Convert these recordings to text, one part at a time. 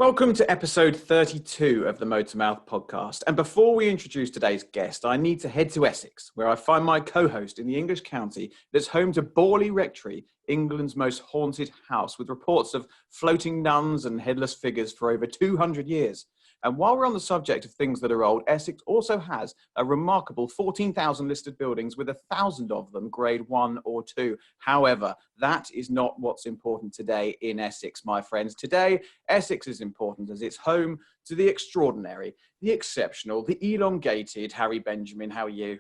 Welcome to episode 32 of the MotorMouth podcast. And before we introduce today's guest, I need to head to Essex, where I find my co-host in the English county that's home to Borley Rectory, England's most haunted house, with reports of floating nuns and headless figures for over 200 years. And while we're on the subject of things that are old, Essex also has a remarkable 14,000 listed buildings with 1,000 of them grade 1 or 2. However, that is not what's important today in Essex, my friends. Today, Essex is important as it's home to the extraordinary, the exceptional, the elongated Harry Benjamin. How are you?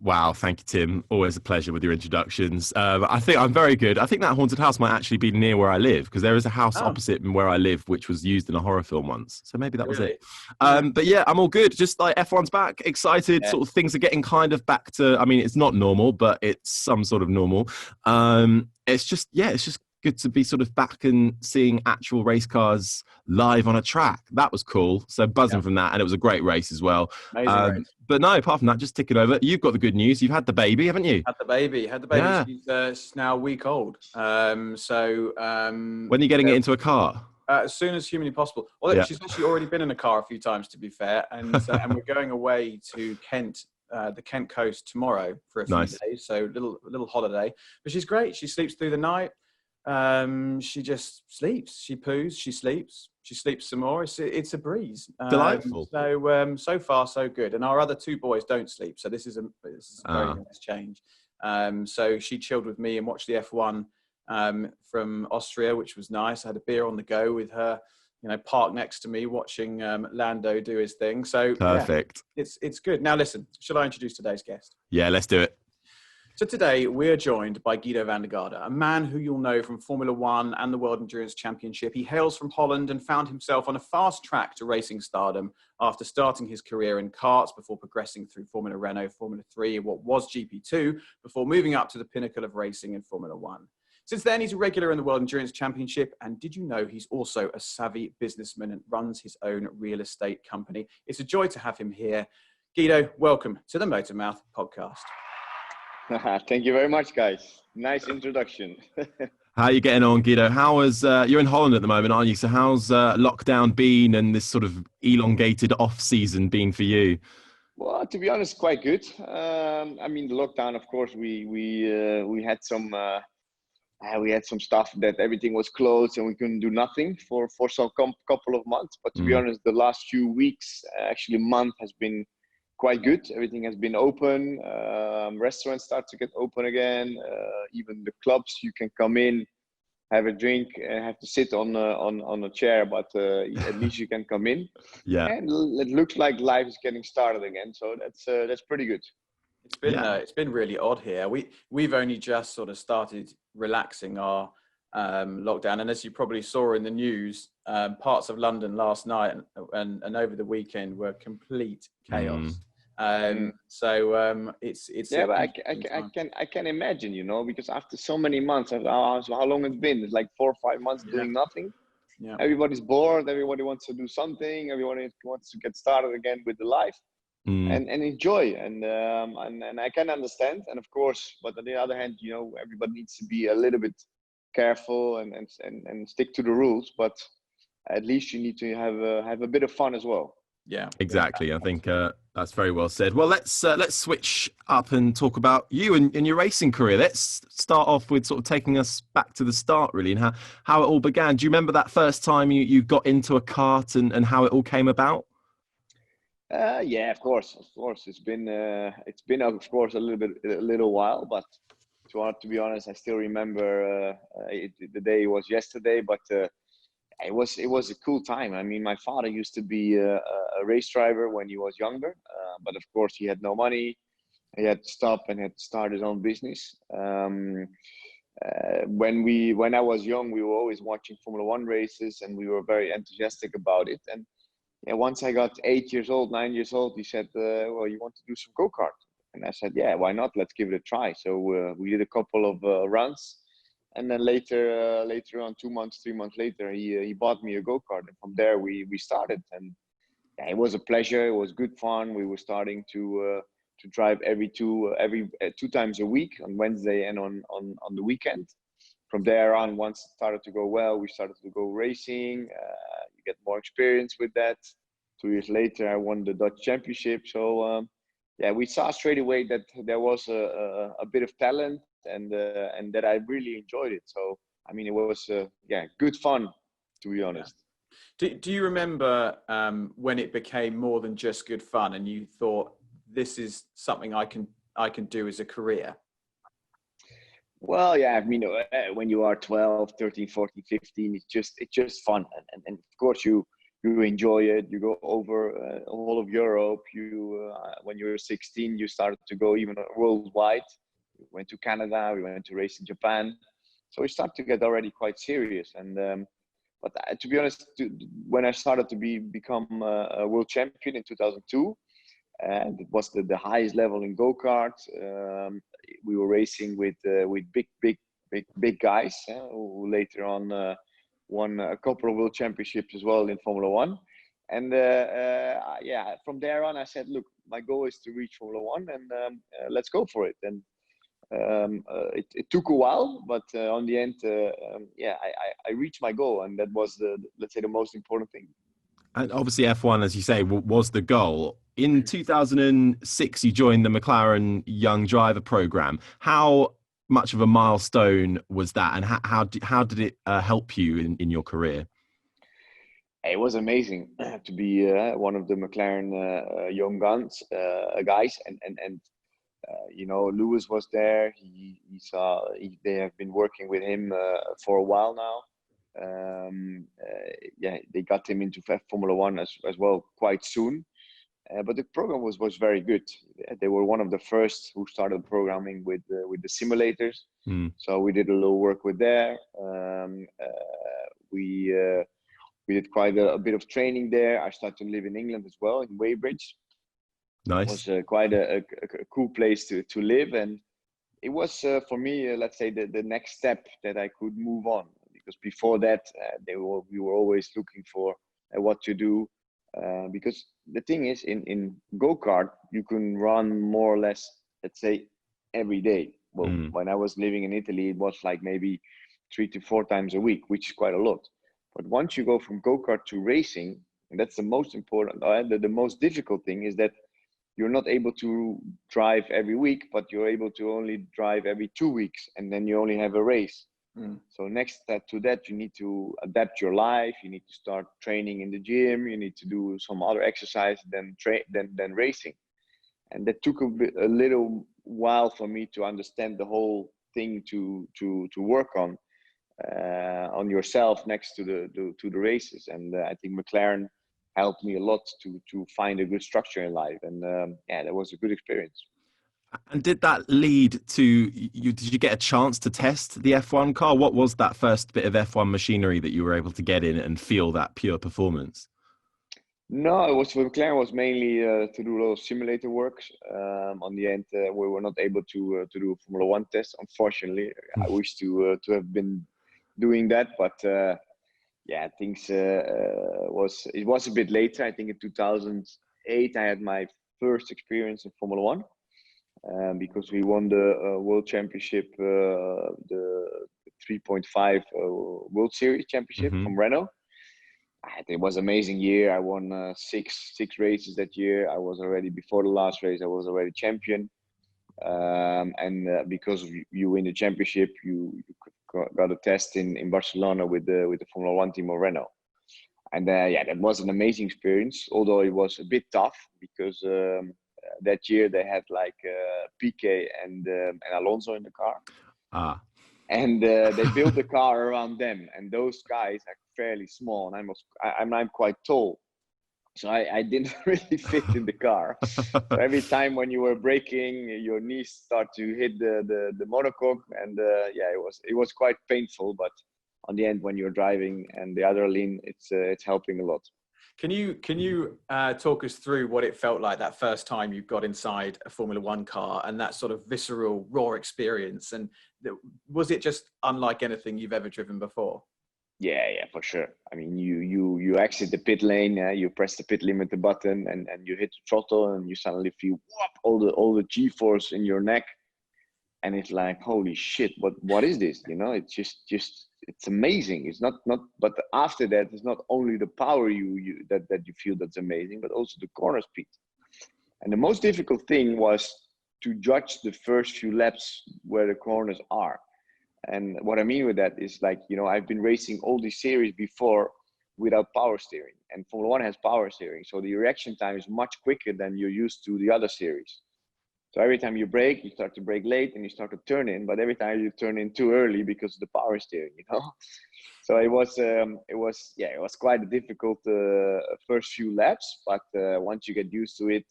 Wow, thank you, Tim. Always a pleasure with your introductions. I think I'm very good. I think that haunted house might actually be near where I live, because there is a house opposite where I live, which was used in a horror film once. So maybe that was it. But yeah, I'm all good. Just like F1's back, excited. Sort of things are getting kind of back to, I mean, it's not normal, but it's some sort of normal. It's just good to be sort of back and seeing actual race cars live on a track. That was cool. So buzzing from that. And it was a great race as well. Amazing race. But no, apart from that, just ticking over. You've got the good news. You've had the baby, haven't you? Had the baby. Yeah. She's now a week old. When are you getting it into a car? As soon as humanly possible. Well, she's actually already been in a car a few times, to be fair. And we're going away to Kent, the Kent coast tomorrow for a few days. So a little holiday. But she's great. She sleeps through the night. She just sleeps. She poos. She sleeps. She sleeps some more. It's a breeze. Delightful. So far so good. And our other two boys don't sleep, so this is a very nice change. So she chilled with me and watched the F1 from Austria, which was nice. I had a beer on the go with her, parked next to me, watching Lando do his thing. So perfect. Yeah, it's good. Now listen, shall I introduce today's guest? Yeah, let's do it. So today we're joined by Giedo van der Garde, a man who you'll know from Formula One and the World Endurance Championship. He hails from Holland and found himself on a fast track to racing stardom after starting his career in karts before progressing through Formula Renault, Formula 3, and what was GP2, before moving up to the pinnacle of racing in Formula One. Since then, he's a regular in the World Endurance Championship. And did you know he's also a savvy businessman and runs his own real estate company? It's a joy to have him here. Giedo, welcome to the MotorMouth podcast. Thank you very much, guys. Nice introduction. How are you getting on, Giedo? How is you're in Holland at the moment, aren't you? So how's lockdown been and this sort of elongated off season been for you? Well, to be honest, quite good. I mean, the lockdown, of course, we had some stuff that everything was closed and we couldn't do nothing for some couple of months. But to be honest, the last few weeks, actually month, has been quite good. Everything has been open. Restaurants start to get open again. Even the clubs, you can come in, have a drink, and have to sit on a chair, but at least you can come in. Yeah. And it looks like life is getting started again. So that's pretty good. It's been really odd here. We've only just sort of started relaxing our lockdown, and as you probably saw in the news, parts of London last night and over the weekend were complete chaos. It's yeah, but I can imagine, because after so many months, how long it's been? It's like 4 or 5 months doing nothing. Yeah. Everybody's bored. Everybody wants to do something. Everybody wants to get started again with the life and enjoy. And I can understand. And of course, but on the other hand, everybody needs to be a little bit careful and stick to the rules. But at least you need to have a bit of fun as well. Yeah, exactly. I think that's very well said. Well, let's switch up and talk about you and your racing career. Let's start off with sort of taking us back to the start, really, and how it all began. Do you remember that first time you got into a kart and how it all came about? Yeah, of course. It's been of course a little while, but to be honest, I still remember the day was yesterday, but. It was a cool time. I mean, my father used to be a race driver when he was younger, but of course he had no money. He had to stop and had to start his own business. When I was young, we were always watching Formula One races, and we were very enthusiastic about it. And once I got 9 years old, he said, "Well, you want to do some go-kart?" And I said, "Yeah, why not? Let's give it a try." So we did a couple of runs. And then later on, 3 months later, he bought me a go-kart, and from there we started. And it was a pleasure. It was good fun. We were starting to drive every two times a week, on Wednesday and on the weekend. From there on, once it started to go well, we started to go racing. you get more experience with that. 2 years later, I won the Dutch Championship. So yeah, we saw straight away that there was a bit of talent, and that I really enjoyed it. So I mean, it was good fun, to be honest. Do you remember when it became more than just good fun, and you thought, this is something I can do as a career? Well, yeah, I mean, when you are 12, 13, 14, 15, it's just fun. And of course you enjoy it. You go over all of Europe. When you were 16, you started to go even worldwide. We went to Canada, we went to race in Japan. So we started to get already quite serious. And but to be honest, when I started to become a world champion in 2002, and it was the highest level in go-kart. We were racing with big guys who later on won a couple of world championships as well in Formula One. And from there on, I said, look, my goal is to reach Formula One, and let's go for it. And it took a while, but on the end, I reached my goal, and that was let's say the most important thing. And obviously F1, as you say, was the goal. In 2006, you joined the McLaren Young Driver Program. How much of a milestone was that, and how did it help you in your career? It was amazing to be one of the McLaren young guys, and you know, Lewis was there. They have been working with him for a while now. They got him into Formula One as well quite soon. But the program was very good. They were one of the first who started programming with the simulators. So we did a little work with there. We did quite a bit of training there. I started to live in England as well, in Weybridge. Nice. It was quite a cool place to live, and it was for me, let's say, the next step that I could move on. Because before that, we were always looking for what to do. Because the thing is, in go-kart, you can run more or less, let's say, every day. Well, when I was living in Italy, it was like maybe 3 to 4 times a week, which is quite a lot. But once you go from go-kart to racing, and that's the most important, the most difficult thing is that you're not able to drive every week, but you're able to only drive every 2 weeks, and then you only have a race. So next to that, you need to adapt your life. You need to start training in the gym. You need to do some other exercise than racing. And that took a little while for me to understand the whole thing to work on yourself next to the races. And I think McLaren helped me a lot to find a good structure in life. And that was a good experience. And did that lead to you? Did you get a chance to test the F1 car? What was that first bit of F1 machinery that you were able to get in and feel that pure performance? No, it was for McLaren was mainly to do a lot of simulator works. On the end, we were not able to do a Formula One test. Unfortunately, I wish to have been doing that, but things it was a bit later. I think in 2008, I had my first experience in Formula One. Because we won the World Championship, the 3.5 World Series Championship from Renault. It was an amazing year. I won six races that year. I was already, before the last race, I was already champion. And because you win the championship, you got a test in Barcelona with the Formula One team of Renault. And that was an amazing experience, although it was a bit tough because that year they had like Piquet and Alonso in the car. And they built the car around them, and those guys are fairly small, and I'm quite tall, so I didn't really fit in the car. So every time when you were braking, your knees start to hit the monocoque, and it was quite painful. But on the end, when you're driving and the adrenaline, it's helping a lot. Can you talk us through what it felt like that first time you got inside a Formula One car and that sort of visceral, raw experience? And was it just unlike anything you've ever driven before? Yeah, for sure. I mean, you exit the pit lane, you press the pit limiter button, and you hit the throttle, and you suddenly feel all the G-force in your neck, and it's like, holy shit, what is this? You know, it's just it's amazing. It's not but after that, it's not only the power that you feel that's amazing, but also the corner speed. And the most difficult thing was to judge the first few laps where the corners are. And what I mean with that is, like, you know, I've been racing all these series before without power steering, and Formula One has power steering, so the reaction time is much quicker than you're used to the other series. So every time you brake, you start to brake late and you start to turn in, but every time you turn in too early because of the power steering, you know. So it was quite a difficult first few laps, but once you get used to it,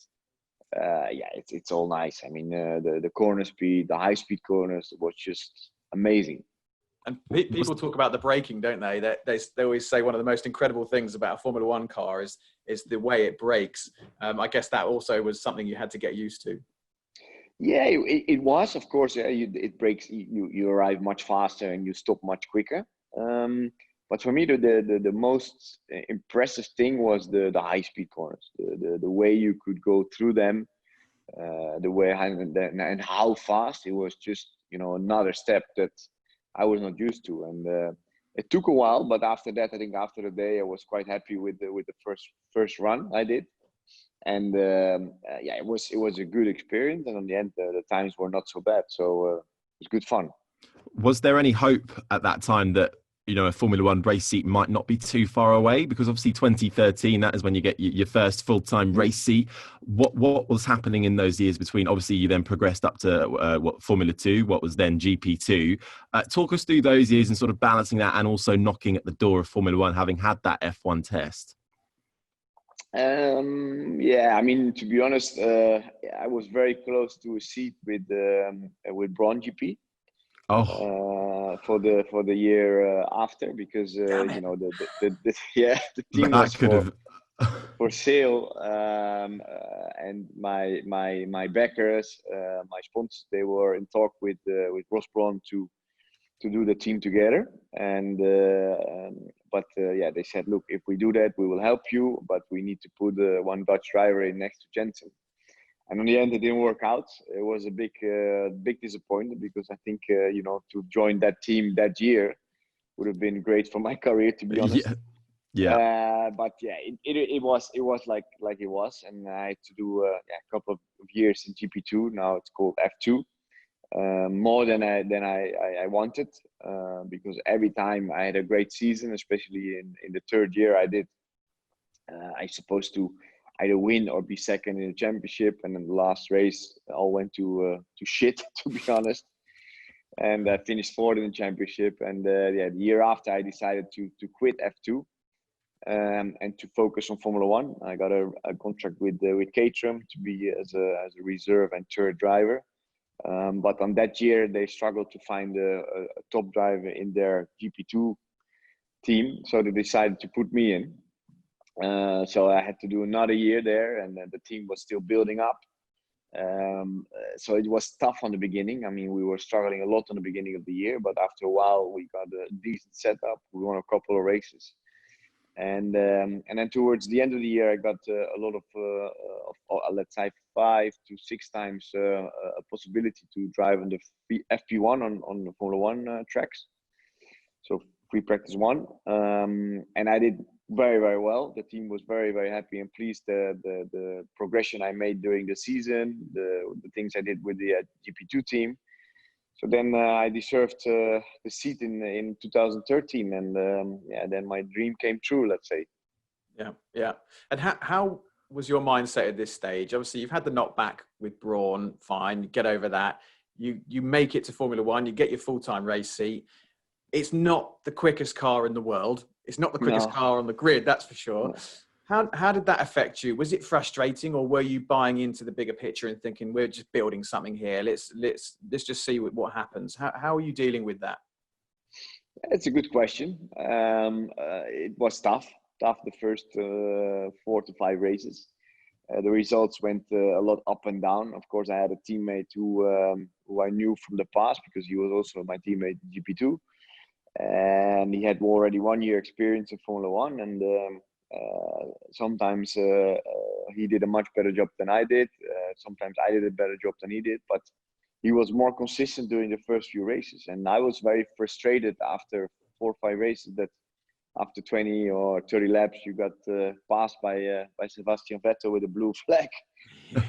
it's all nice. I mean, the corner speed, the high speed corners was just amazing. And people talk about the braking, don't they? They always say one of the most incredible things about a Formula One car is the way it brakes. I guess that also was something you had to get used to. Yeah, it was, of course. It breaks. You arrive much faster and you stop much quicker. But for me, the most impressive thing was the high speed corners. The way you could go through them, the way and how fast. It was just, you know, another step that I was not used to. And it took a while, but after that, I think after the day, I was quite happy with the first run I did. And it was a good experience, and in the end the times were not so bad, so it was good fun. Was there any hope at that time that, you know, a Formula One race seat might not be too far away? Because obviously 2013, that is when you get your first full-time race seat. What was happening in those years between? Obviously you then progressed up to Formula 2, what was then GP2. Talk us through those years and sort of balancing that and also knocking at the door of Formula One, having had that F1 test. I mean, to be honest, I was very close to a seat with Braun GP. For the year after, because you know, the team was for sale, and my backers, my sponsors, they were in talk with Ross Braun to do the team together. And they said, look, if we do that, we will help you, but we need to put one Dutch driver in next to Jensen. And in the end, it didn't work out. It was a big disappointment, because I think, you know, to join that team that year would have been great for my career, to be honest. It was like it was, and I had to do a couple of years in GP2. Now it's called F2. More than I wanted, because every time I had a great season, especially in the third year I did, I supposed to either win or be second in the championship, and then the last race all went to shit, to be honest. And I finished fourth in the championship, and the year after I decided to quit F2 and to focus on Formula One. I got a contract with Caterham to be as a reserve and third driver. But on that year, they struggled to find a top driver in their GP2 team, so they decided to put me in. So I had to do another year there, and the team was still building up. So it was tough on the beginning. I mean, we were struggling a lot on the beginning of the year, but after a while, we got a decent setup. We won a couple of races. And then towards the end of the year, I got a lot of let's say 5 to 6 times a possibility to drive on the FP1 on the Formula One tracks. So free practice 1, and I did very, very well. The team was very, very happy and pleased the progression I made during the season, the things I did with the GP2 team. So then I deserved the seat in 2013, and then my dream came true, let's say. Yeah. And how was your mindset at this stage? Obviously, you've had the knockback with Braun, fine, you get over that. You make it to Formula One, you get your full-time race seat. It's not the quickest car in the world. It's not the quickest car on the grid, that's for sure. No. How did that affect you? Was it frustrating, or were you buying into the bigger picture and thinking, we're just building something here, let's just see what happens? How are you dealing with that? It's a good question. It was tough the first 4 to 5 races. The results went a lot up and down. Of course, I had a teammate who I knew from the past, because he was also my teammate in GP2, and he had already 1 year experience in Formula One, and sometimes he did a much better job than I did. Sometimes I did a better job than he did, but he was more consistent during the first few races. And I was very frustrated after 4 or 5 races that after 20 or 30 laps, you got passed by Sebastian Vettel with a blue flag.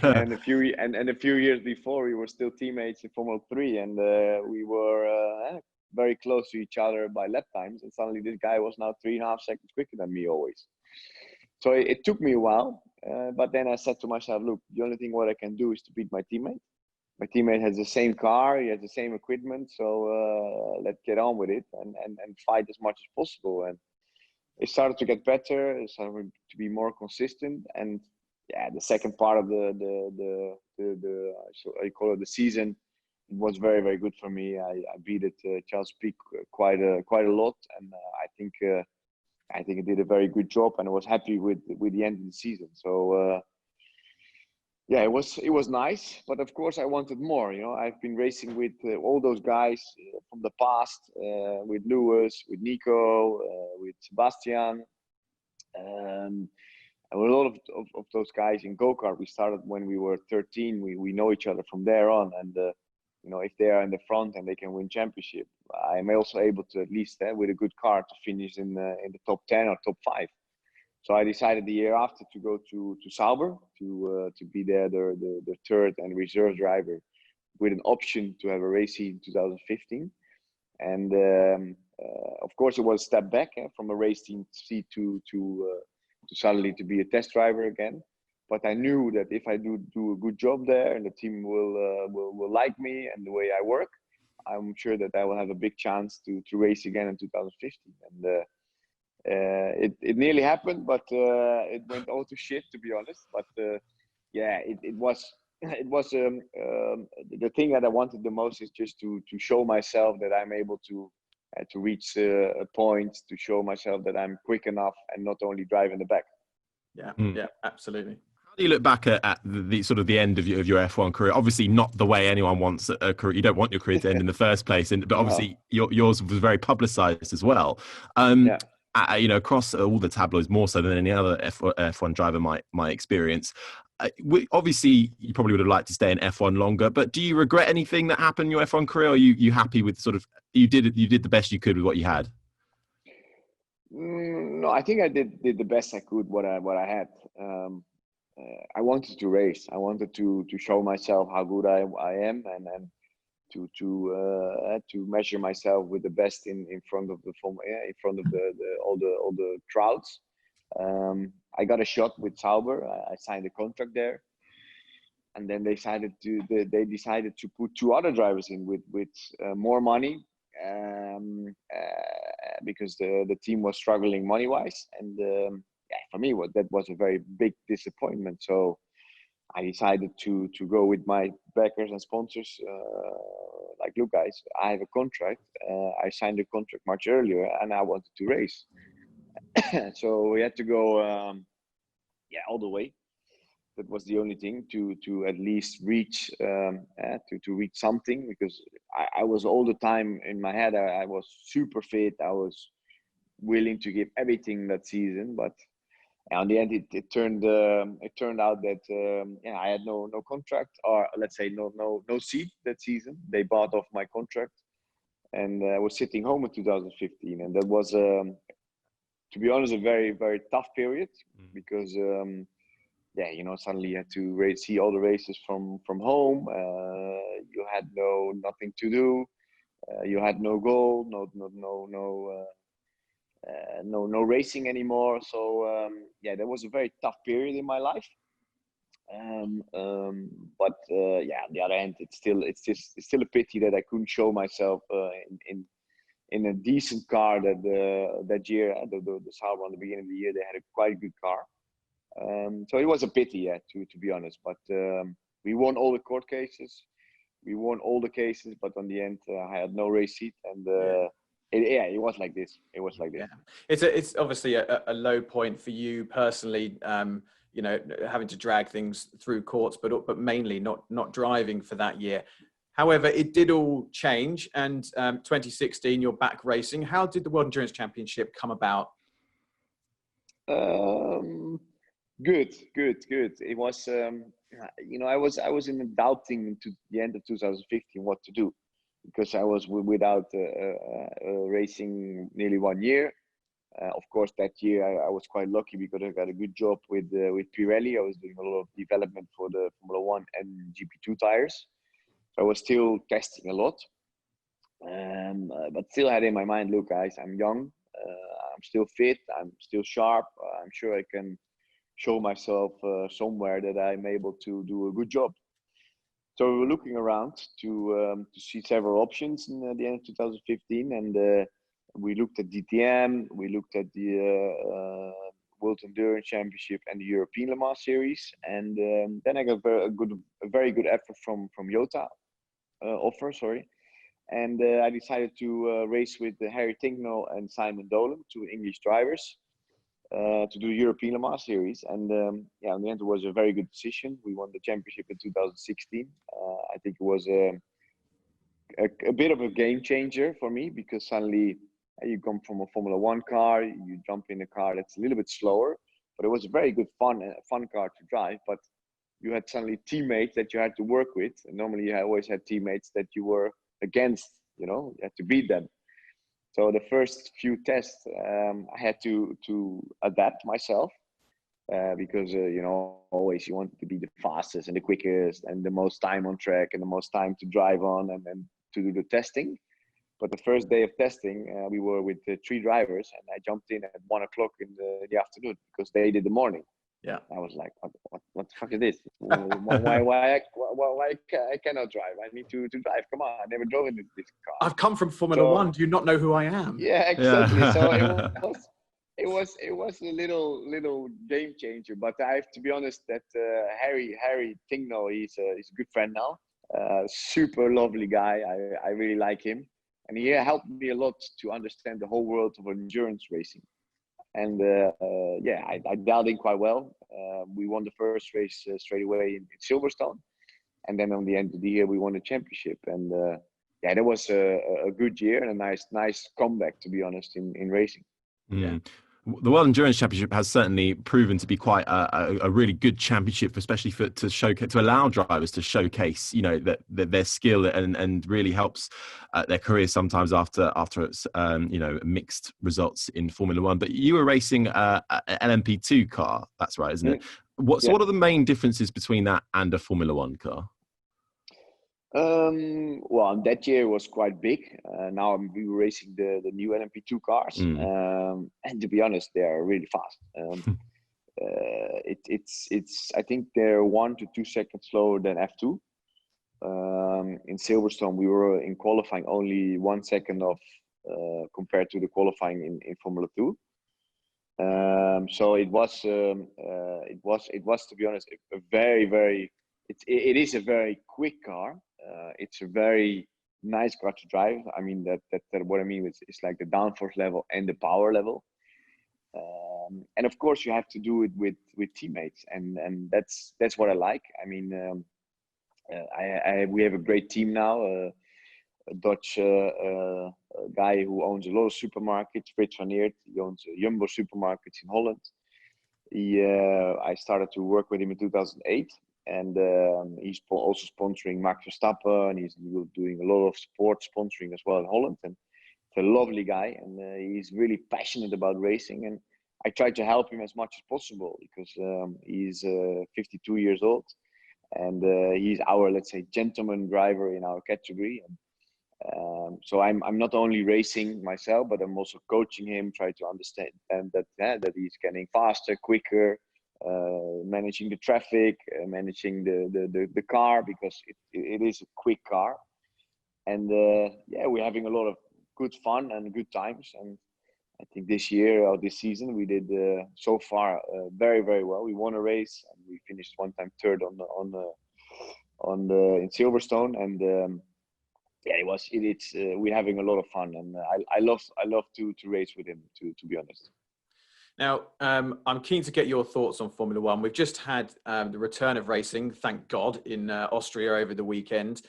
and a few years before, we were still teammates in Formula 3, and we were very close to each other by lap times. And suddenly, this guy was now 3.5 seconds quicker than me always. So it took me a while, but then I said to myself, look, the only thing what I can do is to beat my teammate. My teammate has the same car, he has the same equipment, so let's get on with it and fight as much as possible. And it started to get better, it started to be more consistent. And yeah, the second part of the so I call it the season, was very, very good for me. I beat it Charles Pic quite a lot, and I think I did a very good job, and I was happy with the end of the season. So yeah, it was nice, but of course I wanted more. You know, I've been racing with all those guys from the past, with Lewis, with Nico, with Sebastian, and a lot of those guys in go-kart. We started when we were 13. We know each other from there on, and you know, if they are in the front and they can win championship, I'm also able to at least with a good car to finish in the top 10 or top 5. So I decided the year after to go to Sauber to be there the third and reserve driver, with an option to have a race seat in 2015. And of course, it was a step back from a race team seat to suddenly to be a test driver again. But I knew that if I do a good job there, and the team will like me and the way I work, I'm sure that I will have a big chance to race again in 2015. And it nearly happened, but it went all to shit, to be honest. But yeah, it was the thing that I wanted the most is just to show myself that I'm able to reach a point, to show myself that I'm quick enough and not only drive in the back. Yeah, yeah, absolutely. How do you look back at the sort of the end of your F1 career? Obviously, not the way anyone wants a career. You don't want your career to end in the first place, but obviously yours was very publicised as well. Yeah. You know, across all the tabloids, more so than any other F1 driver might experience. Obviously, you probably would have liked to stay in F1 longer, but do you regret anything that happened in your F1 career? Or are you happy with sort of you did the best you could with what you had? No, I think I did the best I could what I had. I wanted to race. I wanted to show myself how good I am, and to measure myself with the best in front of the in front of all the crowds. I got a shot with Sauber. I signed a contract there, and then they decided to put 2 other drivers in with more money, because the team was struggling money wise, and yeah, for me that was a very big disappointment. So I decided to go with my backers and sponsors. Like, look, guys, I have a contract. I signed the contract much earlier, and I wanted to race. So we had to go, all the way. That was the only thing to at least reach to reach something, because I was all the time in my head. I was super fit. I was willing to give everything that season, but on the end, it turned out that I had no contract, or let's say no seat that season. They bought off my contract, and I was sitting home in 2015, and that was, to be honest, a very, very tough period, because you know, suddenly you had to see all the races from home. You had nothing to do. You had no goal, no racing anymore. So that was a very tough period in my life. But on the other hand, it's still a pity that I couldn't show myself in a decent car that year. The Sauber, on the beginning of the year, they had a quite good car. So it was a pity, to be honest. But we won all the court cases. We won all the cases, but on the end, I had no race seat, and it was like this. It was like this. Yeah. It's obviously a low point for you personally. You know, having to drag things through courts, but mainly not driving for that year. However, it did all change, and 2016, you're back racing. How did the World Endurance Championship come about? Good. It was, you know, I was in doubting to the end of 2015 what to do. because I was without racing nearly 1 year. Of course, that year I was quite lucky because I got a good job with Pirelli. I was doing a lot of development for the Formula One and GP2 tires. So I was still testing a lot, but still had in my mind, look, guys, I'm young, I'm still fit, I'm still sharp. I'm sure I can show myself somewhere that I'm able to do a good job. So we were looking around to see several options in the end of 2015, and we looked at DTM, we looked at the World Endurance Championship and the European Le Mans Series, and then I got a very good effort from Yota offer, sorry, and I decided to race with Harry Tincknell and Simon Dolan, two English drivers, to do the European Le Mans Series, and yeah, in the end it was a very good decision. We won the championship in 2016. I think it was a bit of a game changer for me, because suddenly you come from a Formula One car, you jump in a car that's a little bit slower, but it was a very good fun car to drive. But you had suddenly teammates that you had to work with, and normally you always had teammates that you were against. You had to beat them. So the first few tests, I had to adapt myself, because always you want to be the fastest and the quickest and the most time on track and the most time to drive on and then to do the testing. But the first day of testing, we were with 3 drivers, and I jumped in at 1 o'clock in the afternoon because they did the morning. Yeah, I was like, what the fuck is this? why I cannot drive? I need to drive. Come on, I never drove in this car. I've come from Formula One. Do you not know who I am? Yeah, exactly. Yeah. So it was a little game changer. But I have to be honest that Harry Tincknell, he's a good friend now. Super lovely guy. I really like him, and he helped me a lot to understand the whole world of endurance racing. And yeah, I dialed in quite well. We won the first race straight away in Silverstone, and then on the end of the year we won the championship. And yeah, that was a good year and a nice comeback, to be honest, in racing. Yeah. The World Endurance Championship has certainly proven to be quite a really good championship, especially to allow drivers to showcase, that their skill and really helps their career sometimes after it's mixed results in Formula One. But you were racing an LMP2 car, that's right, isn't it? What are the main differences between that and a Formula One car? Well, that year was quite big. Now we were racing the new LMP2 cars, and to be honest, they are really fast. It's I think they're 1 to 2 seconds slower than F2. In Silverstone, we were in qualifying only 1 second off compared to the qualifying in Formula 2. So it was to be honest a very it is a very quick car. It's a very nice car to drive. I mean that what I mean is it's like the downforce level and the power level. And of course you have to do it with teammates, and that's what I like. I mean, we have a great team now. A Dutch guy who owns a lot of supermarkets, Frits van Eert. He owns Jumbo supermarkets in Holland. I started to work with him in 2008. And he's also sponsoring Max Verstappen, and he's doing a lot of sport sponsoring as well in Holland. And he's a lovely guy, and he's really passionate about racing. And I try to help him as much as possible because he's 52 years old, and he's our, let's say, gentleman driver in our category. And so I'm not only racing myself, but I'm also coaching him, try to understand that he's getting faster, quicker. Managing the traffic, managing the car, because it is a quick car, and yeah, we're having a lot of good fun and good times. And I think this year or this season we did so far very well. We won a race and we finished one time third in Silverstone, and yeah, we're having a lot of fun, and I love to race with him, to be honest. Now, I'm keen to get your thoughts on Formula One. We've just had the return of racing, thank God, in Austria over the weekend.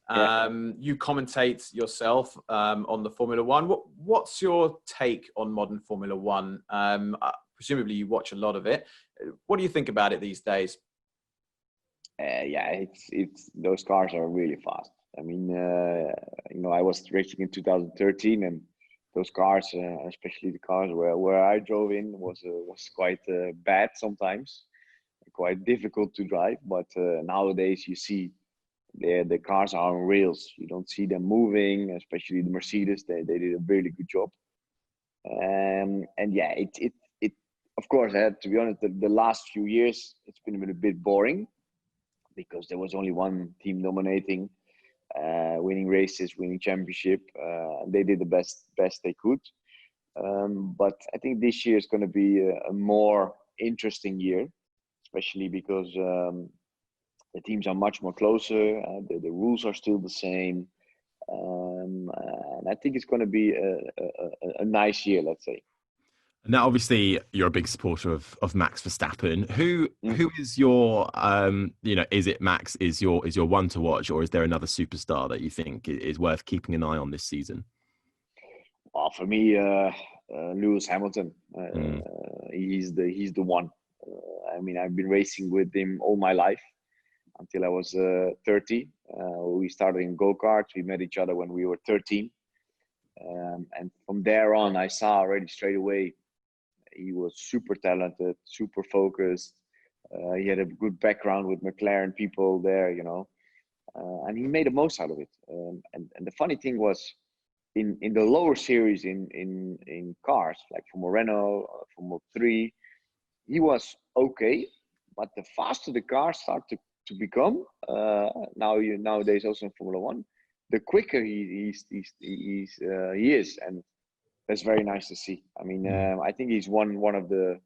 You commentate yourself on the Formula One. What's your take on modern Formula One? Presumably you watch a lot of it. What do you think about it these days? Yeah, it's those cars are really fast. I mean, I was racing in 2013, and those cars, especially the cars where I drove in, was quite bad sometimes, quite difficult to drive. But nowadays, you see the cars are on rails. You don't see them moving, especially the Mercedes. They did a really good job. And yeah, it of course, to be honest, the last few years it's been a bit boring because there was only one team dominating, winning races, winning championship. They did the best they could. But I think this year is going to be a more interesting year, especially because the teams are much more closer. The rules are still the same. And I think it's going to be a nice year, let's say. Now, obviously, you're a big supporter of Max Verstappen. Who is your, is it Max is your one to watch, or is there another superstar that you think is worth keeping an eye on this season? Well, for me, Lewis Hamilton. He's the one. I mean, I've been racing with him all my life until I was 30. We started in go-karts. We met each other when we were 13. And from there on, I saw already straight away he was super talented, super focused. He had a good background with McLaren people there, and he made the most out of it. And the funny thing was, in the lower series in cars, like Formula Renault, Formula 3, he was okay. But the faster the cars start to become, nowadays also in Formula 1, the quicker he is, and that's very nice to see. I mean, I think he's one of the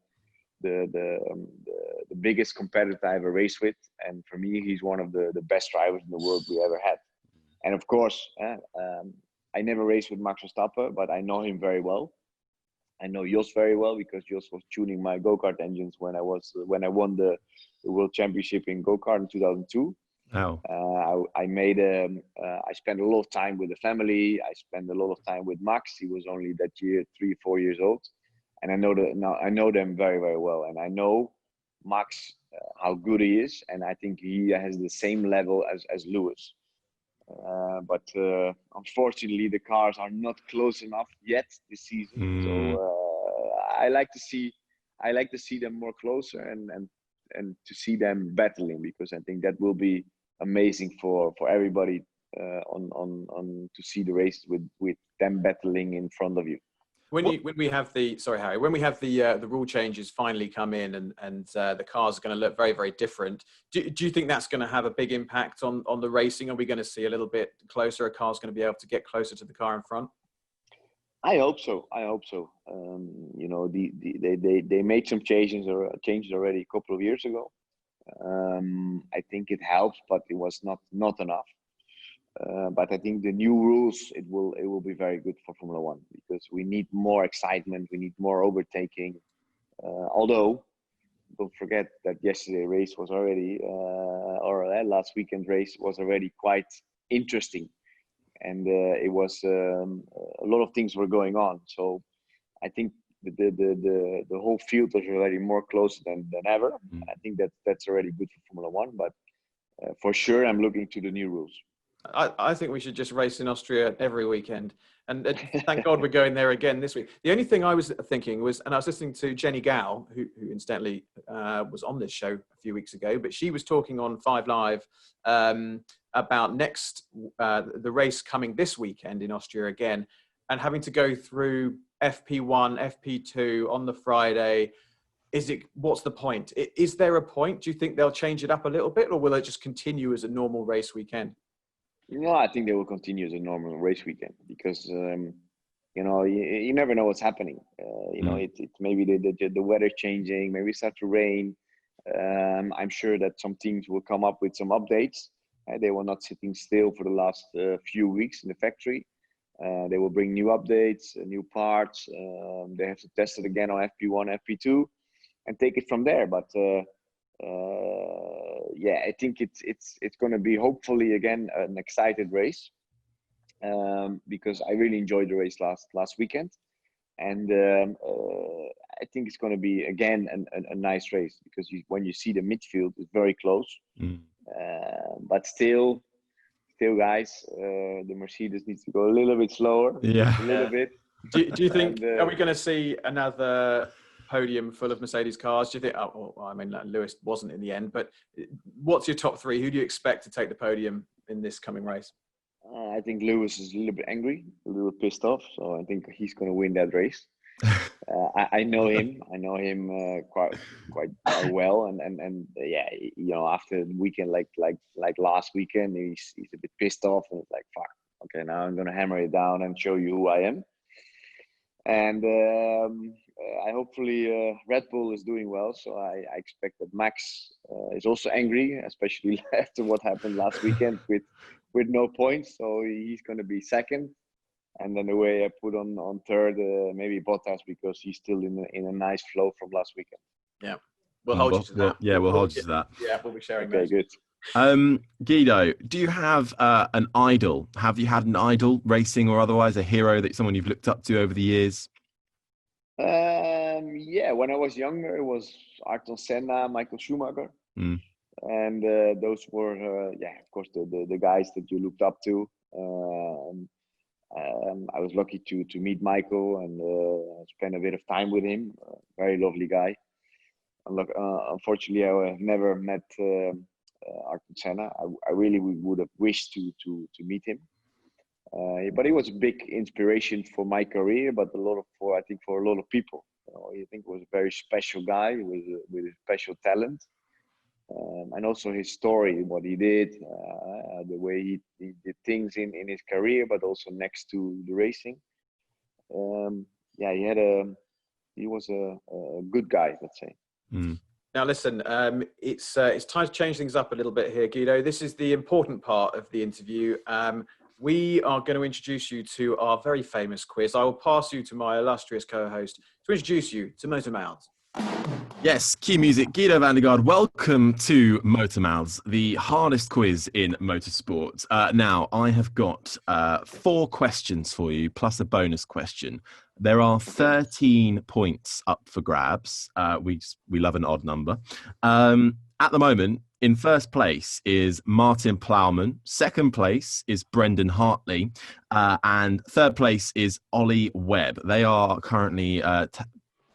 biggest competitor I ever raced with, and for me, he's one of the best drivers in the world we ever had. And of course, I never raced with Max Verstappen, but I know him very well. I know Jos very well because Jos was tuning my go-kart engines when I won the World Championship in go-kart in 2002. Oh. I spent a lot of time with the family. I spent a lot of time with Max. He was only that year 3-4 years old, and I know them very, very well. And I know Max, how good he is, and I think he has the same level as Lewis. But unfortunately, the cars are not close enough yet this season. So I like to see them more closer and to see them battling, because I think that will be amazing for everybody on to see the races with them battling in front of you. When we have the rule changes finally come in and the cars are going to look very, very different, do you think that's going to have a big impact on the racing? Are we going to see a little bit closer? A car's going to be able to get closer to the car in front? I hope so. They made some changes already a couple of years ago. I think it helps, but it was not enough. But I think the new rules, it will be very good for Formula One, because we need more excitement, we need more overtaking. Although, don't forget that yesterday race was already, last weekend race was already quite interesting, and it was a lot of things were going on. So I think the whole field was already more close than ever. I think that's already good for Formula One, but for sure I'm looking to the new rules. I think we should just race in Austria every weekend. And thank God we're going there again this week. The only thing I was thinking was, and I was listening to Jenny Gow, who incidentally was on this show a few weeks ago, but she was talking on 5 Live about the race coming this weekend in Austria again, and having to go through FP1, FP2 on the Friday. What's the point? Is there a point? Do you think they'll change it up a little bit, or will it just continue as a normal race weekend? No, I think they will continue as a normal race weekend, because you never know what's happening. It maybe the weather changing, maybe it start to rain. I'm sure that some teams will come up with some updates. They were not sitting still for the last few weeks in the factory. They will bring new updates, new parts. They have to test it again on FP1, FP2, and take it from there. But I think it's going to be hopefully again an excited race, because I really enjoyed the race last weekend, and I think it's going to be again a nice race, because when you see the midfield, it's very close, but still still, guys, the Mercedes needs to go a little bit slower. Yeah. A little bit. Do you think, And, are we going to see another podium full of Mercedes cars? Do you think, I mean, Lewis wasn't in the end, but what's your top three? Who do you expect to take the podium in this coming race? I think Lewis is a little bit angry, a little bit pissed off. So I think he's going to win that race. I know him. I know him quite well, and yeah, you know, after the weekend like last weekend, he's a bit pissed off, and it's like, fuck. Okay, now I'm gonna hammer it down and show you who I am. And I hopefully Red Bull is doing well, so I expect that Max is also angry, especially after what happened last weekend with no points. So he's gonna be second. And then the way I put on third, maybe Bottas, because he's still in a nice flow from last weekend. Yeah, we'll hold you to that. Yeah, we'll hold you to that. Yeah, we'll be sharing. Okay, good. Giedo, do you have an idol? Have you had an idol, racing or otherwise, a hero that someone you've looked up to over the years? Yeah, when I was younger, it was Ayrton Senna, Michael Schumacher, and those were, of course, the guys that you looked up to. I was lucky to meet Michael and spend a bit of time with him. Very lovely guy. Unfortunately, I have never met Ayrton Senna. I really would have wished to meet him. But he was a big inspiration for my career, but for a lot of people. I think he was a very special guy with a special talent. And also his story, what he did, the way he did things in his career, but also next to the racing. He was a good guy, let's say. Now, listen, it's time to change things up a little bit here, Giedo. This is the important part of the interview. We are going to introduce you to our very famous quiz. I will pass you to my illustrious co-host to introduce you to MotorMouth. Yes, cue music. Giedo van der Garde, welcome to MotorMouths, the hardest quiz in motorsport. Now, I have got 4 questions for you, plus a bonus question. There are 13 points up for grabs. We love an odd number. At the moment, in first place is Martin Plowman. Second place is Brendan Hartley. And third place is Ollie Webb. They are currently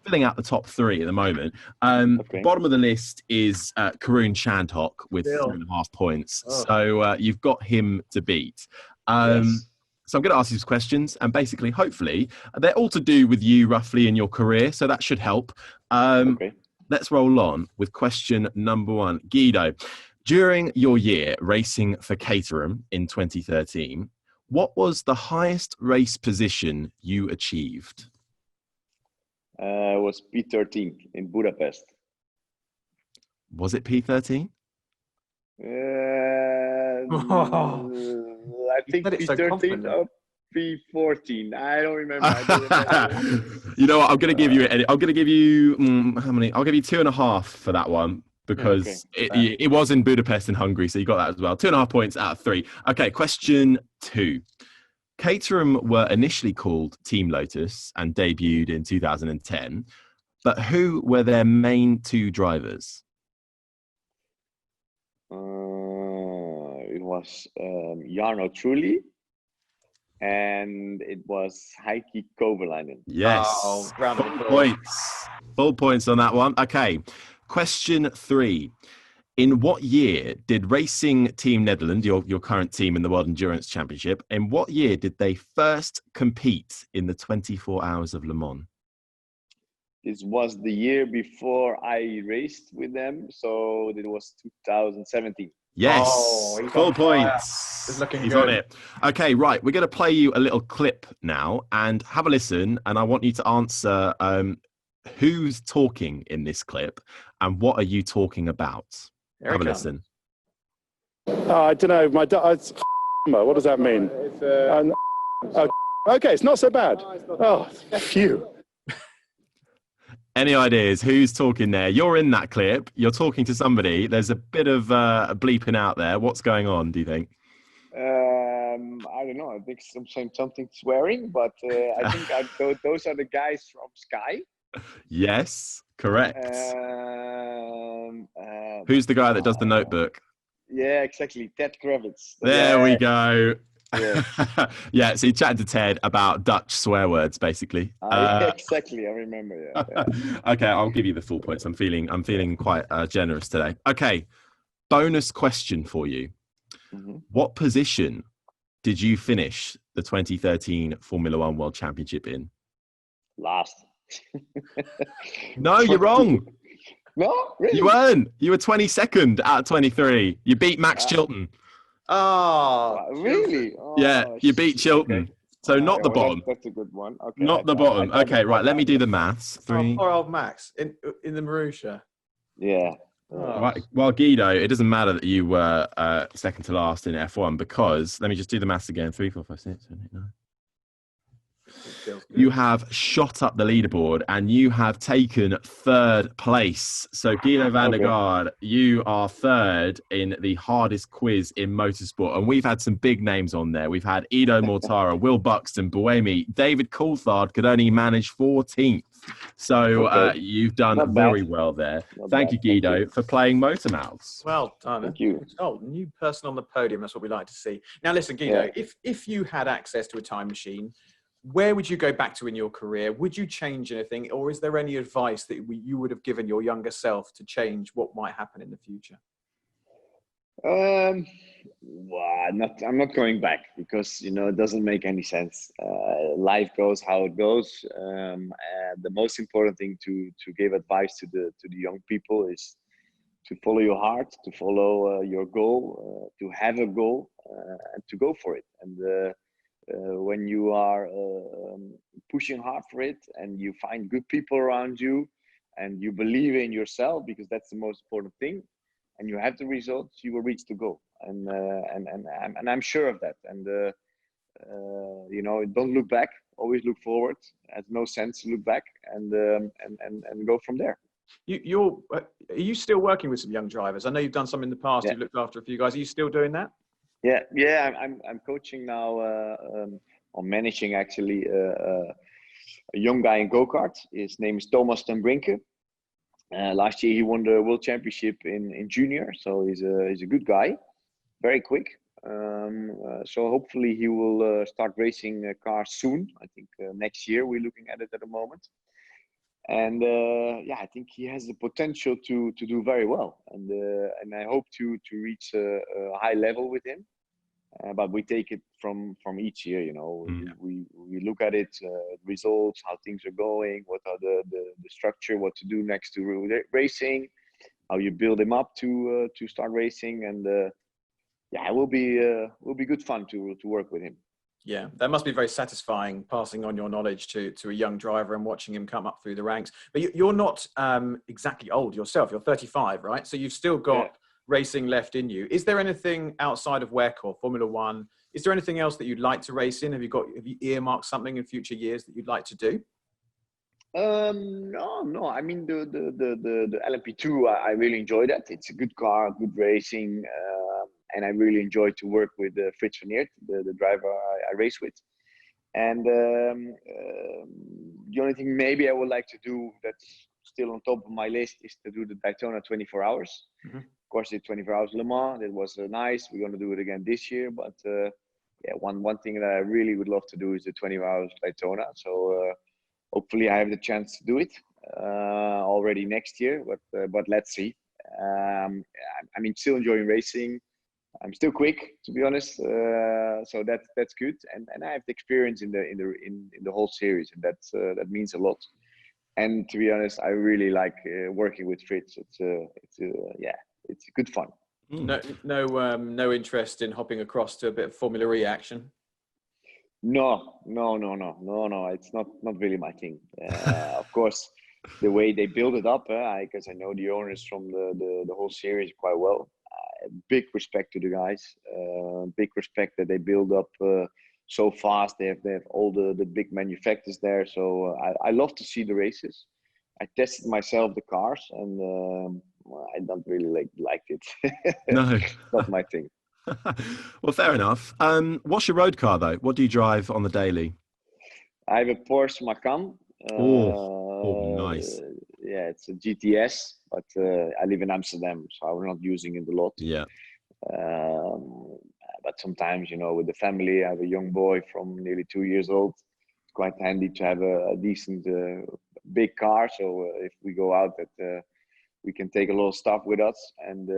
filling out the top 3 at the moment. Bottom of the list is Karun Chandhok with 3.5 points. Oh. So you've got him to beat. Yes. So I'm going to ask you some questions, and basically, hopefully, they're all to do with you roughly in your career, so that should help. Let's roll on with question number 1. Giedo, during your year racing for Caterham in 2013, what was the highest race position you achieved? It was P13 in Budapest. Was it P13? I think P13 or P14. I don't remember. You know what? I'm going to give you how many? I'll give you 2.5 for that one, because it was in Budapest in Hungary, so you got that as well. 2.5 points out of 3. Okay, question 2. Caterham were initially called Team Lotus and debuted in 2010, but who were their main 2 drivers? It was Jarno Trulli and it was Heikki Kovalainen. Yes. Full points on that one. Okay. Question 3. In what year did Racing Team Netherlands, your current team in the World Endurance Championship, in what year did they first compete in the 24 Hours of Le Mans? This was the year before I raced with them, so it was 2017. Yes, full points. He's on it. Okay, right. We're going to play you a little clip now, and have a listen, and I want you to answer who's talking in this clip and what are you talking about. Have a listen. I don't know. My dad's what does that mean? Okay, it's not so bad. Oh, phew. Any ideas? Who's talking there? You're in that clip. You're talking to somebody. There's a bit of bleeping out there. What's going on, do you think? I don't know. I think something swearing, but I think those are the guys from Sky. Yes, correct. Who's the guy that does the notebook? Yeah, exactly. Ted Kravitz. There we go. Yeah. Yeah, so he chatted to Ted about Dutch swear words, basically. Exactly. I remember. Yeah. Okay, I'll give you the full points. I'm feeling quite generous today. Okay, bonus question for you. Mm-hmm. What position did you finish the 2013 Formula One World Championship in? Last. No, you're wrong. No, really? You weren't. You were 22nd out of 23. You beat Max Chilton. Oh, really? Yeah, Oh, you beat Chilton. okay. So not the Well, bottom. that's a good one. Okay. Not the bottom. I Okay, right. Let me do the maths. oh, 3. poor old Max in the Marussia. Yeah. Oh. Right. Well, Giedo, it doesn't matter that you were second to last in F1 because, let me just do the maths again. 3, 4, 5, 6, 7, 8, 9. You have shot up the leaderboard and you have taken 3rd place. So Giedo van der Garde, you are 3rd in the hardest quiz in motorsport. And we've had some big names on there. We've had Ido Mortara, Will Buxton, Buemi. David Coulthard could only manage 14th. So you've done very well there. Thank you, Giedo, for playing MotorMouths. Well done. Thank you. Oh, new person on the podium. That's what we like to see. Now, listen, Giedo, if you had access to a time machine, where would you go back to in your career? Would you change anything? Or is there any advice that you would have given your younger self to change what might happen in the future? Well, I'm not going back because, it doesn't make any sense. Life goes how it goes. And the most important thing to give advice to the young people is to follow your heart, to follow your goal, to have a goal, and to go for it. And when you are pushing hard for it and you find good people around you and you believe in yourself, because that's the most important thing, and you have the results, you will reach the goal. And I'm sure of that. And don't look back, always look forward. It has no sense to look back, and go from there. Are you still working with some young drivers? I know you've done some in the past. You've looked after a few guys. Are you still doing that? Yeah. I'm coaching now, on managing actually a young guy in go-kart. His name is Thomas ten Brinke. Last year he won the World Championship in junior, so he's a good guy, very quick. So hopefully he will start racing cars soon. I think next year we're looking at it at the moment. And I think he has the potential to do very well, and I hope to reach a high level with him. But we take it from each year, we look at it, results, how things are going, what are the structure, what to do next to racing, how you build him up to start racing, and it will be good fun to work with him. Yeah, that must be very satisfying, passing on your knowledge to a young driver and watching him come up through the ranks. But you're not exactly old yourself. You're 35, right? So you've still got racing left in you. Is there anything outside of WEC or Formula One? Is there anything else that you'd like to race in? Have you earmarked something in future years that you'd like to do? No. I mean, the LMP2, I really enjoy that. It's a good car, good racing. And I really enjoy to work with Frits van Eert, the driver I race with. And the only thing maybe I would like to do that's still on top of my list is to do the Daytona 24 hours. Mm-hmm. Of course, the 24 hours Le Mans, it was nice. We're going to do it again this year. But one thing that I really would love to do is the 24 hours Daytona. So hopefully I have the chance to do it already next year. But let's see. Still enjoying racing. I'm still quick, to be honest, so that's good, and I have the experience in the whole series, and that means a lot. And to be honest, I really like working with Frits. It's good fun. No interest in hopping across to a bit of Formula E action. No. It's not really my thing. Of course, the way they build it up, because I know the owners from the whole series quite well. Big respect to the guys. Big respect that they build up so fast. They have all the big manufacturers there. So I love to see the races. I tested myself the cars, and I don't really like it. No, not my thing. Well, fair enough. What's your road car though? What do you drive on the daily? I have a Porsche Macan. Nice. Yeah, it's a GTS, but I live in Amsterdam, so I'm not using it a lot. Yeah. But sometimes, with the family, I have a young boy from nearly 2 years old. It's quite handy to have a decent big car. So if we go out, that we can take a lot of stuff with us. And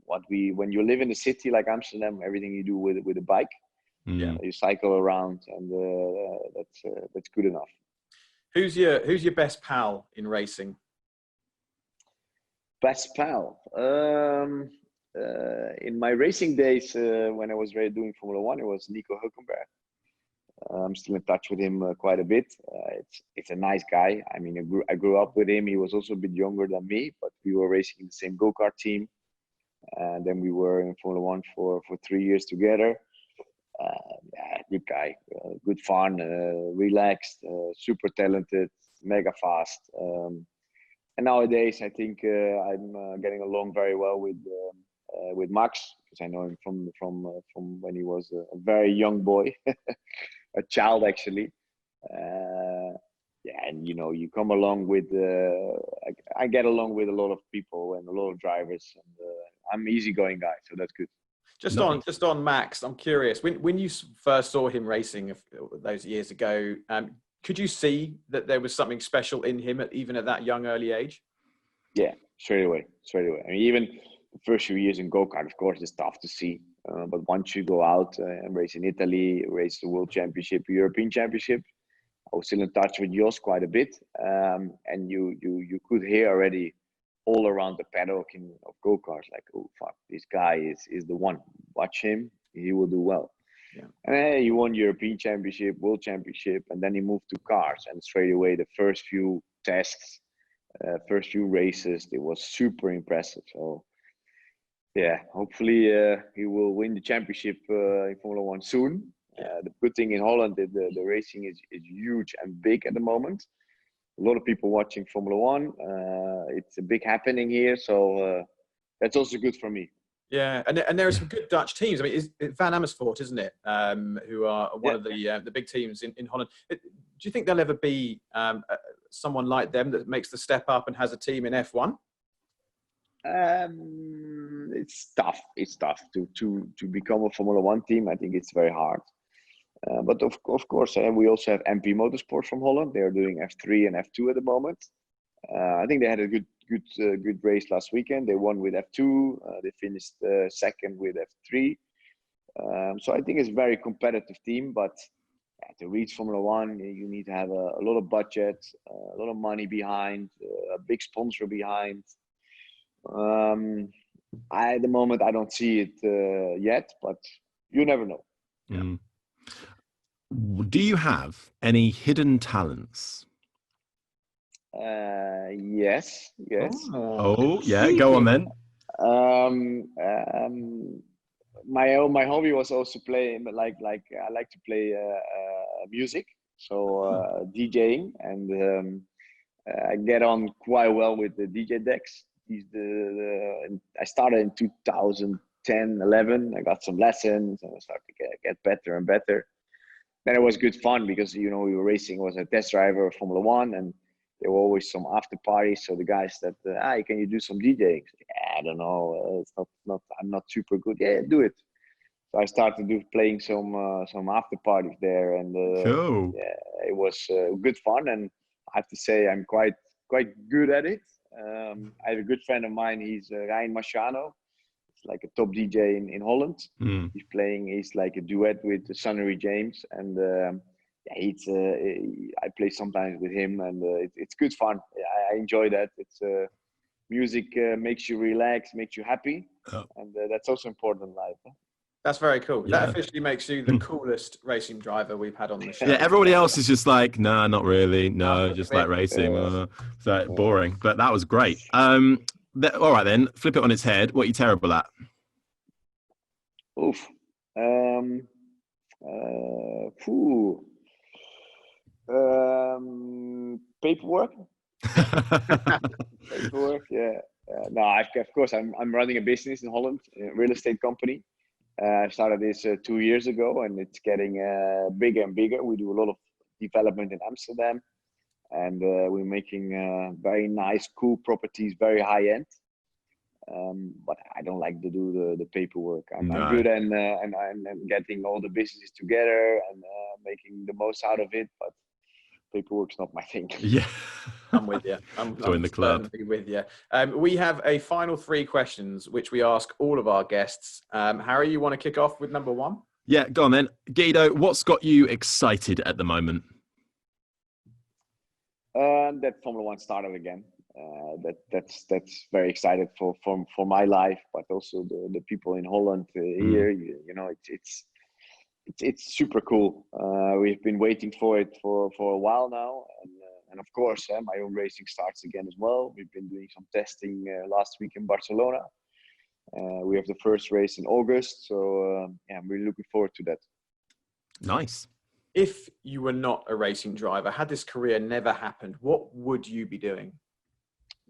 but when you live in a city like Amsterdam, everything you do with a bike, you cycle around, and that's good enough. Who's your best pal in racing? Best pal. In my racing days, when I was doing Formula One, it was Nico Hülkenberg. I'm still in touch with him quite a bit. It's a nice guy. I mean, I grew up with him. He was also a bit younger than me, but we were racing in the same go-kart team. And then we were in Formula One for 3 years together. Good guy, good fun, relaxed, super talented, mega fast. And nowadays, I think I'm getting along very well with Max, because I know him from when he was a very young boy, a child actually. And you come along with. I get along with a lot of people and a lot of drivers, and I'm an easygoing guy, so that's good. Just on Max, I'm curious. When you first saw him racing those years ago, could you see that there was something special in him even at that young early age? Yeah, straight away. I mean, even the first few years in go-kart, of course, it's tough to see. But once you go out and race in Italy, race the World Championship, European Championship, I was still in touch with Jos quite a bit, and you could hear already all around the paddock of go-karts, like, oh fuck, this guy is the one. Watch him, he will do well. Yeah. And he won European Championship, World Championship, and then he moved to cars. And straight away, the first few tests, first few races, it was super impressive. So yeah, hopefully he will win the championship in Formula One soon. The good thing in Holland, the racing is huge and big at the moment. A lot of people watching Formula One. It's a big happening here, so that's also good for me. Yeah, and there are some good Dutch teams. I mean, it's Van Amersfoort, isn't it? Who are one of the big teams in Holland. Do you think there'll ever be someone like them that makes the step up and has a team in F1? It's tough. It's tough to become a Formula One team. I think it's very hard. But of course, we also have MP Motorsport from Holland. They are doing F3 and F2 at the moment. I think they had a good race last weekend. They won with F2. They finished second with F3. So I think it's a very competitive team. But to reach Formula One, you need to have a lot of budget, a lot of money behind, a big sponsor behind. At the moment, I don't see it yet, but you never know. Mm. Do you have any hidden talents? Yes. Oh, yeah. Go on then. My hobby was also playing, like I like to play music, so DJing, and I get on quite well with the DJ decks. I started in 2010, 11. I got some lessons, and I started to get better and better. Then it was good fun because we were racing. Was a test driver of Formula One, and there were always some after parties. So the guys that, can you do some DJing? Yeah, I don't know. It's not. I'm not super good. Yeah, do it. So I started playing some after parties there, and cool. Yeah, it was good fun. And I have to say, I'm quite good at it. I have a good friend of mine. He's Ryan Marciano. It's like a top DJ in Holland. Mm. He's like a duet with Sonnery James, and I play sometimes with him, and it's good fun. I enjoy that. It's music makes you relax, makes you happy, and that's also important in life. That's very cool. Yeah. That officially makes you the coolest racing driver we've had on the show. Yeah, everybody else is just like, nah, not really. No, just like racing. So boring. But that was great. All right then, flip it on its head. What are you terrible at? Oof. Paperwork. Paperwork. Yeah. No, of course, I'm running a business in Holland, a real estate company. I started this 2 years ago, and it's getting bigger and bigger. We do a lot of development in Amsterdam, and we're making very nice, cool properties, very high end. but I don't like to do the paperwork. I'm No. good and getting all the businesses together and making the most out of it, but paperwork's not my thing. Yeah. I'm with you. I'm Join the club. certainly with you. We have a final 3 questions, which we ask all of our guests. Harry, you want to kick off with number 1? Yeah, go on then. Giedo, what's got you excited at the moment? That Formula One started again. That's very excited for my life, but also the people in Holland here. You know, it's super cool. We've been waiting for it for a while now, and of course, my own racing starts again as well. We've been doing some testing last week in Barcelona. We have the first race in August, so I'm really looking forward to that. Nice. If you were not a racing driver, had this career never happened, what would you be doing?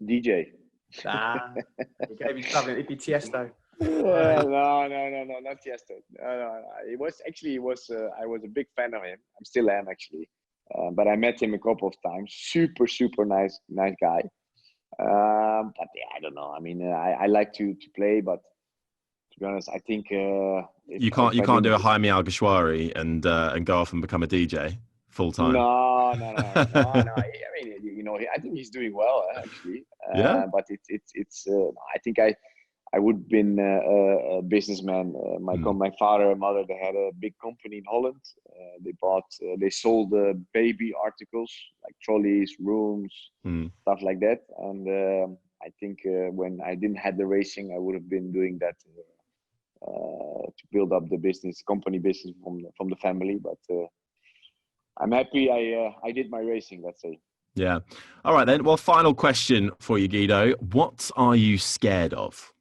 DJ. We gave you something. It'd be Tiesto. No, not Tiesto. No. It was. I was a big fan of him. I still am actually. But I met him a couple of times. Super nice guy. But yeah, I don't know. I mean, I like to play, but to be honest, I think you can't do a Jaime Alguersuari and go off and become a DJ full time. No. I mean, you know, I think he's doing well actually. Yeah. But it's. I think I would have been a businessman. My father and mother, they had a big company in Holland. They sold baby articles like trolleys, rooms, stuff like that. And I think when I didn't have the racing, I would have been doing that to build up the company business from the family. But I'm happy I did my racing, let's say. Yeah. All right then. Well, final question for you, Giedo. What are you scared of?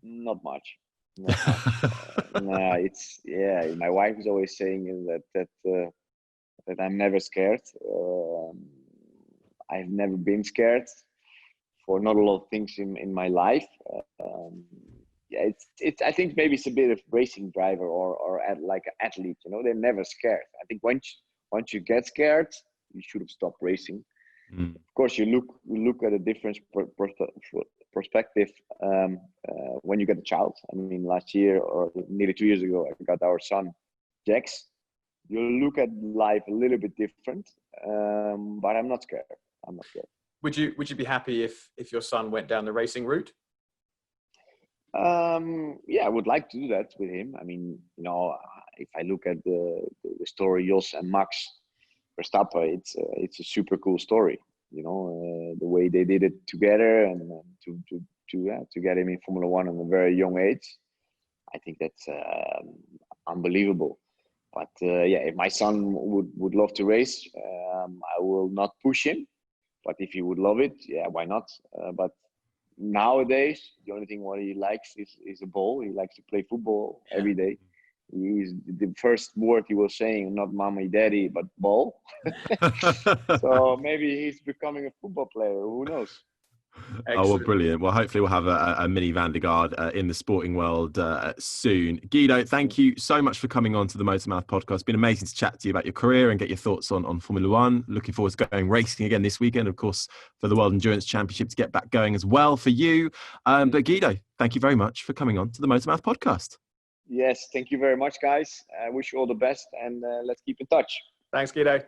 Not much. No, my wife is always saying that I'm never scared. I've never been scared for not a lot of things in my life. I think maybe it's a bit of racing driver or like an athlete. You know, they're never scared. I think once you get scared, you should have stopped racing. Of course, you look at a different perspective when you get a child. I mean, last year or nearly 2 years ago, I got our son, Jax. You look at life a little bit different, but I'm not scared. Would you be happy if your son went down the racing route? Yeah, I would like to do that with him. I mean, you know, if I look at the story Jos and Max Verstappen, it's a super cool story. You know, the way they did it together and to get him in Formula One at a very young age, I think that's unbelievable. But if my son would love to race, I will not push him. But if he would love it, yeah, why not? But nowadays, the only thing what he likes is a ball. He likes to play football every day. The first word he was saying, not mommy, daddy, but ball. So maybe he's becoming a football player. Who knows? Excellent. Oh, well, brilliant. Well, hopefully we'll have a mini Van der Garde in the sporting world soon. Giedo, thank you so much for coming on to the MotorMouth podcast. It's been amazing to chat to you about your career and get your thoughts on Formula One. Looking forward to going racing again this weekend, of course, for the World Endurance Championship to get back going as well for you. But Giedo, thank you very much for coming on to the MotorMouth podcast. Yes, thank you very much, guys. I wish you all the best and let's keep in touch. Thanks, Giedo.